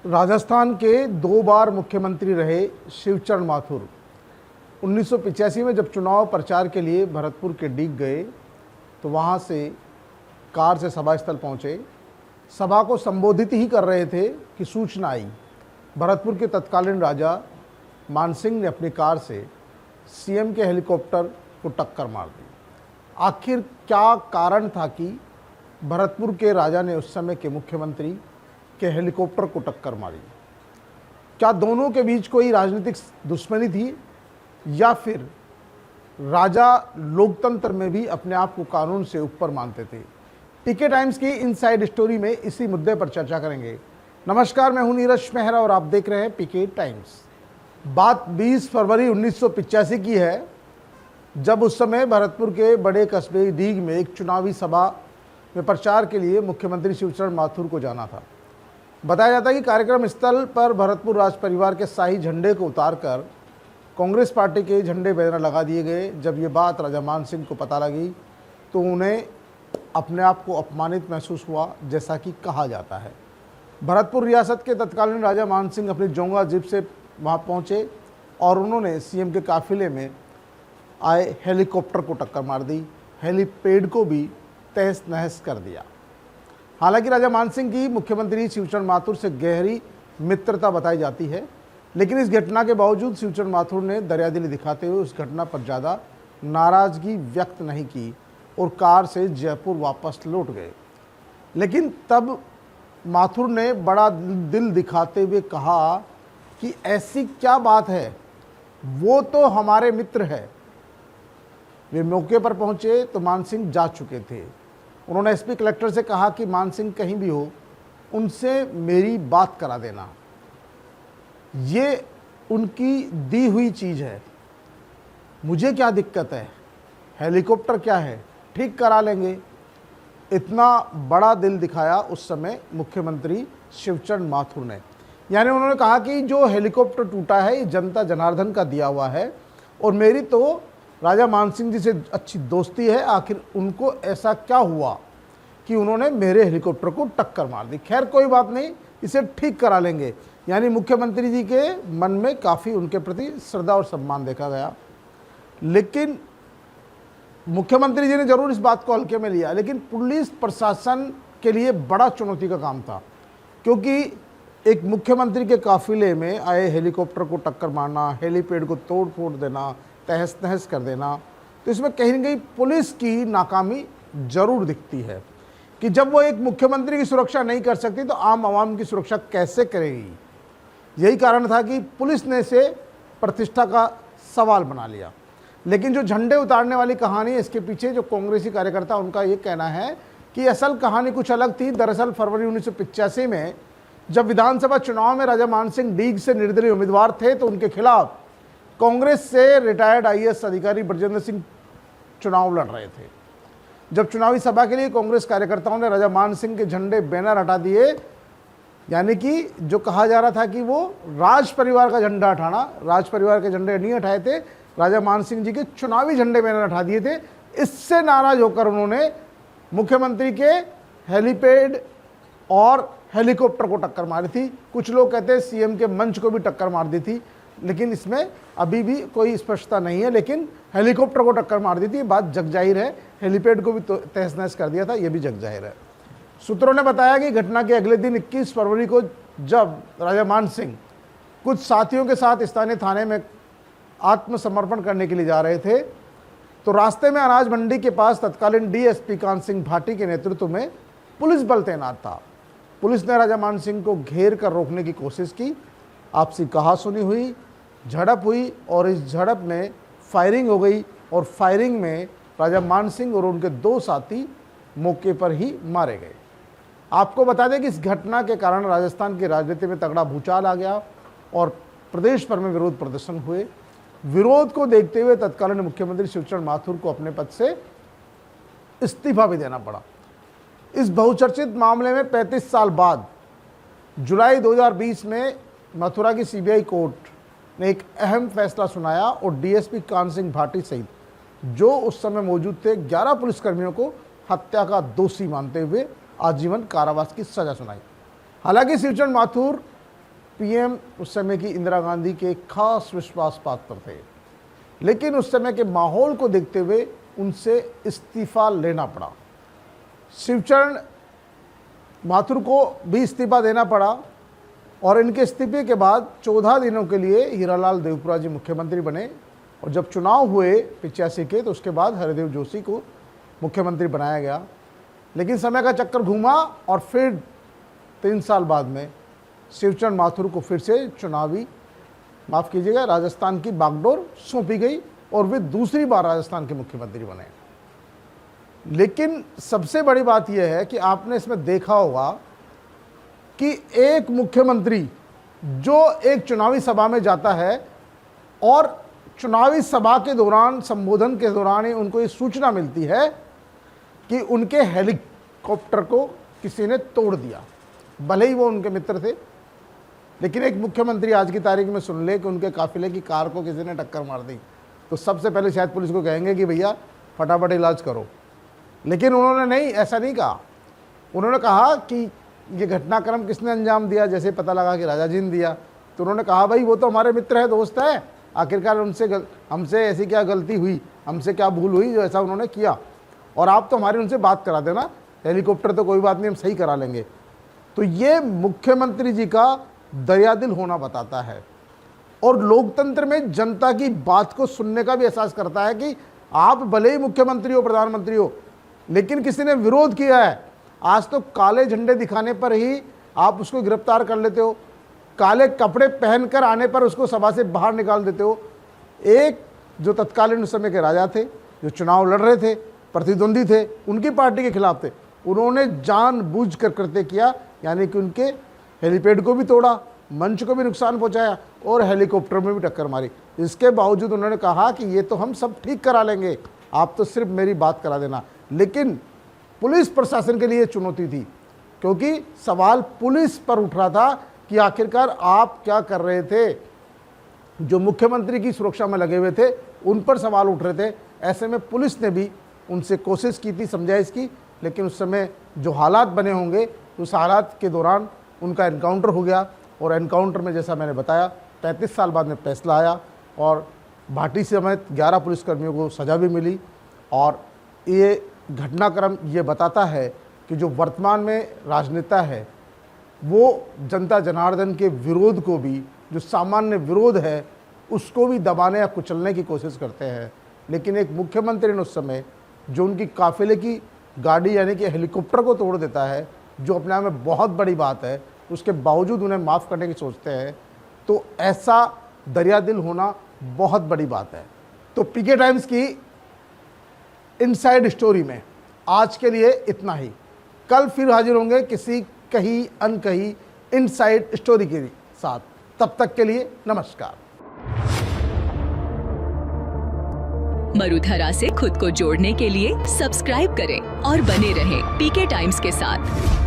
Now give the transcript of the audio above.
राजस्थान के 2 बार मुख्यमंत्री रहे शिवचरण माथुर 1985 में जब चुनाव प्रचार के लिए भरतपुर के डीग गए तो वहाँ से कार से सभा स्थल पहुँचे। सभा को संबोधित ही कर रहे थे कि सूचना आई। भरतपुर के तत्कालीन राजा मानसिंह ने अपनी कार से सीएम के हेलीकॉप्टर को टक्कर मार दी। आखिर क्या कारण था कि भरतपुर के राजा ने उस समय के मुख्यमंत्री के हेलीकॉप्टर को टक्कर मारी? क्या दोनों के बीच कोई राजनीतिक दुश्मनी थी या फिर राजा लोकतंत्र में भी अपने आप को कानून से ऊपर मानते थे? पीके टाइम्स की इनसाइड स्टोरी में इसी मुद्दे पर चर्चा करेंगे। नमस्कार, मैं हूं नीरज मेहरा और आप देख रहे हैं पीके टाइम्स। बात 20 फरवरी 1985 की है, जब उस समय भरतपुर के बड़े कस्बे डीग में एक चुनावी सभा में प्रचार के लिए मुख्यमंत्री शिवचरण माथुर को जाना था। बताया जाता है कि कार्यक्रम स्थल पर भरतपुर राज परिवार के शाही झंडे को उतारकर कांग्रेस पार्टी के झंडे बैनर लगा दिए गए। जब ये बात राजा मानसिंह को पता लगी तो उन्हें अपने आप को अपमानित महसूस हुआ, जैसा कि कहा जाता है। भरतपुर रियासत के तत्कालीन राजा मानसिंह अपनी जोंगा जीप से वहां पहुंचे और उन्होंने सीएम के काफिले में आए हेलीकॉप्टर को टक्कर मार दी। हेलीपैड को भी तहस नहस कर दिया। हालांकि राजा मानसिंह की मुख्यमंत्री शिवचरण माथुर से गहरी मित्रता बताई जाती है, लेकिन इस घटना के बावजूद शिवचरण माथुर ने दरियादिली दिखाते हुए उस घटना पर ज़्यादा नाराज़गी व्यक्त नहीं की और कार से जयपुर वापस लौट गए। लेकिन तब माथुर ने बड़ा दिल दिखाते हुए कहा कि ऐसी क्या बात है, वो तो हमारे मित्र है। वे मौके पर पहुंचे तो मानसिंह जा चुके थे। उन्होंने एसपी कलेक्टर से कहा कि मानसिंह कहीं भी हो, उनसे मेरी बात करा देना। ये उनकी दी हुई चीज़ है, मुझे क्या दिक्कत है, हेलीकॉप्टर क्या है, ठीक करा लेंगे। इतना बड़ा दिल दिखाया उस समय मुख्यमंत्री शिवचरण माथुर ने। यानी उन्होंने कहा कि जो हेलीकॉप्टर टूटा है ये जनता जनार्दन का दिया हुआ है और मेरी तो राजा मानसिंह जी से अच्छी दोस्ती है। आखिर उनको ऐसा क्या हुआ कि उन्होंने मेरे हेलीकॉप्टर को टक्कर मार दी। खैर कोई बात नहीं, इसे ठीक करा लेंगे। यानी मुख्यमंत्री जी के मन में काफ़ी उनके प्रति श्रद्धा और सम्मान देखा गया। लेकिन मुख्यमंत्री जी ने जरूर इस बात को हल्के में लिया, लेकिन पुलिस प्रशासन के लिए बड़ा चुनौती का काम था, क्योंकि एक मुख्यमंत्री के काफिले में आए हेलीकॉप्टर को टक्कर मारना, हेलीपैड को तोड़ फोड़ देना, तहस नहस कर देना, तो इसमें कहीं न कहीं पुलिस की नाकामी जरूर दिखती है कि जब वो एक मुख्यमंत्री की सुरक्षा नहीं कर सकती तो आम आवाम की सुरक्षा कैसे करेगी। यही कारण था कि पुलिस ने इसे प्रतिष्ठा का सवाल बना लिया। लेकिन जो झंडे उतारने वाली कहानी है, इसके पीछे जो कांग्रेसी कार्यकर्ता, उनका ये कहना है कि असल कहानी कुछ अलग थी। दरअसल फरवरी 1985 में जब विधानसभा चुनाव में राजा मानसिंह डीग से निर्दलीय उम्मीदवार थे तो उनके खिलाफ कांग्रेस से रिटायर्ड आईएएस अधिकारी ब्रजेंद्र सिंह चुनाव लड़ रहे थे। जब चुनावी सभा के लिए कांग्रेस कार्यकर्ताओं ने राजा मानसिंह के झंडे बैनर हटा दिए, यानी कि जो कहा जा रहा था कि वो राज परिवार का झंडा हटाना, राज परिवार के झंडे नहीं हटाए थे, राजा मानसिंह जी के चुनावी झंडे बैनर हटा दिए थे। इससे नाराज होकर उन्होंने मुख्यमंत्री के हेलीपैड और हेलीकॉप्टर को टक्कर मारी थी। कुछ लोग कहते हैं सीएम के मंच को भी टक्कर मार दी थी, लेकिन इसमें अभी भी कोई स्पष्टता नहीं है। लेकिन हेलीकॉप्टर को टक्कर मार दी थी, बात जग जाहिर है। हेलीपैड को भी तहस नहस कर दिया था, यह भी जग जाहिर है। सूत्रों ने बताया कि घटना के अगले दिन 21 फरवरी को जब राजा मानसिंह कुछ साथियों के साथ स्थानीय थाने में आत्मसमर्पण करने के लिए जा रहे थे तो रास्ते में अनाज मंडी के पास तत्कालीन डीएसपी कान सिंह भाटी के नेतृत्व में पुलिस बल तैनात था। पुलिस ने राजा मानसिंह को घेर कर रोकने की कोशिश की। आपसी कहासुनी हुई, झड़प हुई और इस झड़प में फायरिंग हो गई और फायरिंग में राजा मानसिंह और उनके 2 साथी मौके पर ही मारे गए। आपको बता दें कि इस घटना के कारण राजस्थान की राजनीति में तगड़ा भूचाल आ गया और प्रदेश भर में विरोध प्रदर्शन हुए। विरोध को देखते हुए तत्कालीन मुख्यमंत्री शिवचरण माथुर को अपने पद से इस्तीफा भी देना पड़ा। इस बहुचर्चित मामले में 35 साल बाद जुलाई 2020 में मथुरा की सीबीआई कोर्ट ने एक अहम फैसला सुनाया और डीएसपी कान सिंह भाटी सहित जो उस समय मौजूद थे 11 पुलिसकर्मियों को हत्या का दोषी मानते हुए आजीवन कारावास की सजा सुनाई। हालांकि शिवचरण माथुर पीएम उस समय की इंदिरा गांधी के खास विश्वास पात्र थे, लेकिन उस समय के माहौल को देखते हुए उनसे इस्तीफा लेना पड़ा। शिवचरण माथुर को भी इस्तीफा देना पड़ा और इनके इस्तीफे के बाद 14 दिनों के लिए हीरालाल देवपुरा जी मुख्यमंत्री बने। और जब चुनाव हुए 85 के, तो उसके बाद हरिदेव जोशी को मुख्यमंत्री बनाया गया। लेकिन समय का चक्कर घूमा और फिर 3 साल बाद में शिवचरण माथुर को फिर से राजस्थान की बागडोर सौंपी गई और वे दूसरी बार राजस्थान के मुख्यमंत्री बने। लेकिन सबसे बड़ी बात यह है कि आपने इसमें देखा होगा कि एक मुख्यमंत्री जो एक चुनावी सभा में जाता है और चुनावी सभा के दौरान, संबोधन के दौरान ही उनको ये सूचना मिलती है कि उनके हेलीकॉप्टर को किसी ने तोड़ दिया, भले ही वो उनके मित्र थे। लेकिन एक मुख्यमंत्री आज की तारीख में सुन ले कि उनके काफिले की कार को किसी ने टक्कर मार दी, तो सबसे पहले शायद पुलिस को कहेंगे कि भैया फटाफट इलाज करो। लेकिन उन्होंने नहीं, ऐसा नहीं कहा। उन्होंने कहा कि ये घटनाक्रम किसने अंजाम दिया। जैसे पता लगा कि राजा जी ने दिया, तो उन्होंने कहा भाई वो तो हमारे मित्र है, दोस्त है, आखिरकार हमसे ऐसी क्या गलती हुई, हमसे क्या भूल हुई जो ऐसा उन्होंने किया, और आप तो हमारी उनसे बात करा देना, हेलीकॉप्टर तो कोई बात नहीं, हम सही करा लेंगे। तो ये मुख्यमंत्री जी का दयादिल होना बताता है और लोकतंत्र में जनता की बात को सुनने का भी एहसास करता है कि आप भले ही मुख्यमंत्री हो, प्रधानमंत्री हो, लेकिन किसी ने विरोध किया है, आज तो काले झंडे दिखाने पर ही आप उसको गिरफ्तार कर लेते हो, काले कपड़े पहनकर आने पर उसको सभा से बाहर निकाल देते हो। एक जो तत्कालीन उस समय के राजा थे, जो चुनाव लड़ रहे थे, प्रतिद्वंदी थे, उनकी पार्टी के खिलाफ थे, उन्होंने जानबूझकर कृत्य किया, यानी कि उनके हेलीपैड को भी तोड़ा, मंच को भी नुकसान पहुंचाया और हेलीकॉप्टर में भी टक्कर मारी। इसके बावजूद उन्होंने कहा कि ये तो हम सब ठीक करा लेंगे, आप तो सिर्फ मेरी बात करा देना। लेकिन पुलिस प्रशासन के लिए चुनौती थी, क्योंकि सवाल पुलिस पर उठ रहा था कि आखिरकार आप क्या कर रहे थे। जो मुख्यमंत्री की सुरक्षा में लगे हुए थे उन पर सवाल उठ रहे थे। ऐसे में पुलिस ने भी उनसे कोशिश की थी समझाइश की, लेकिन उस समय जो हालात बने होंगे, उस हालात के दौरान उनका एनकाउंटर हो गया और एनकाउंटर में जैसा मैंने बताया 35 साल बाद में फैसला आया और भाटी समेत 11 पुलिसकर्मियों को सज़ा भी मिली। और ये घटनाक्रम ये बताता है कि जो वर्तमान में राजनेता है वो जनता जनार्दन के विरोध को भी, जो सामान्य विरोध है उसको भी दबाने या कुचलने की कोशिश करते हैं। लेकिन एक मुख्यमंत्री ने उस समय जो उनकी काफिले की गाड़ी यानी कि हेलीकॉप्टर को तोड़ देता है, जो अपने आप में बहुत बड़ी बात है, उसके बावजूद उन्हें माफ़ करने की सोचते हैं, तो ऐसा दरियादिल होना बहुत बड़ी बात है। तो पीके टाइम्स की इनसाइड स्टोरी में आज के लिए इतना ही। कल फिर हाजिर होंगे किसी कहीं अनकही इनसाइड स्टोरी के साथ। तब तक के लिए नमस्कार। मरुधरा से खुद को जोड़ने के लिए सब्सक्राइब करें और बने रहें पीके टाइम्स के साथ।